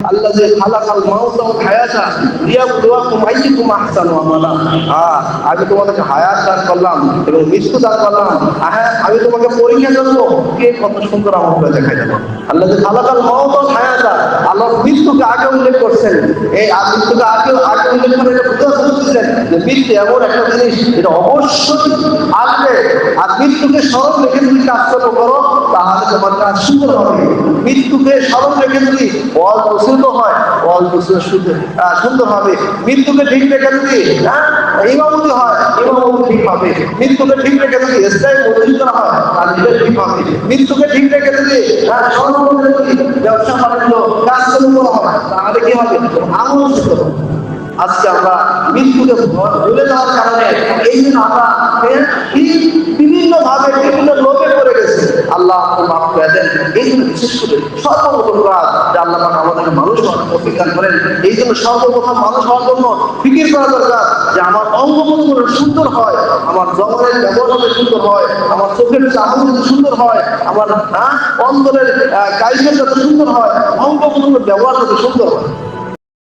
আল্লাযী খালাকাল মাউতা ওয়াল হায়াতা লিয়াবলুয়াকুম আইয়ুকুম আহসানু আমালা। আমি তোমাদেরকে হায়াত দান করলাম এবং মৃত্যু দান করলাম, আমি তোমাকে পরীক্ষা করবো কে কত সুন্দর আমল করে দেখাই দেবো। আল্লাযী খালাকাল মাউতা ওয়াল হায়াতা, আল্লাহ মৃত্যুকে আগে উল্লেখ করছেন। এই মৃত্যুকে আগে উল্লেখ করে এটা বুঝাতে বলতেছেন যে মৃত্যু এমন একটা জিনিস এটা অবশ্যই আসবে। আর মৃত্যুকে স্মরণ রেখে তুমি কাজকর্ম করো তাহলে তোমার কাজ সুন্দর হবে। মৃত্যুকে স্মরণ রেখে যদি অল্প শুদ্ধ হয়, অল্প সুন্দর হবে। মৃত্যুকে ঠিক রেখে যদি ইমামতি হয়, ইমামতি ঠিক হবে। মৃত্যুকে ঠিক রেখে যদি ইসলাম মসজিদ করা হয় তাহলে এটা ঠিক হবে। মৃত্যুকে ঠিক রেখে যদি ব্যবসা বাণিজ্য কাজকর্ম করা হয় তাহলে কি হবে? আমল সুন্দর হবে। আজকে আমরা মৃত্যুকে ভুলে যাওয়ার কারণে এই জন্য আমরা বিভিন্ন ভাবে বিভিন্ন লোভে পড়ে গেছি। আল্লাহ মাফ করে দেন। এই জন্য বিশেষ করে সর্বপ্রথম কাজ যে আল্লাহ আমাদেরকে মানুষ হওয়ার তৌফিক দান করেন। এই জন্য সর্বপ্রথম মানুষ হওয়ার জন্য ফিকির করা দরকার যে আমার অঙ্গপ্রত্যঙ্গ সুন্দর হয়, আমার জবানের ব্যবহার যাতে সুন্দর হয়, আমার চোখের চাহনি যাতে সুন্দর হয়, আমার অন্তরের কাইফিয়ত যাতে সুন্দর হয়, অঙ্গপ্রত্যঙ্গের ব্যবহার যাতে সুন্দর হয়।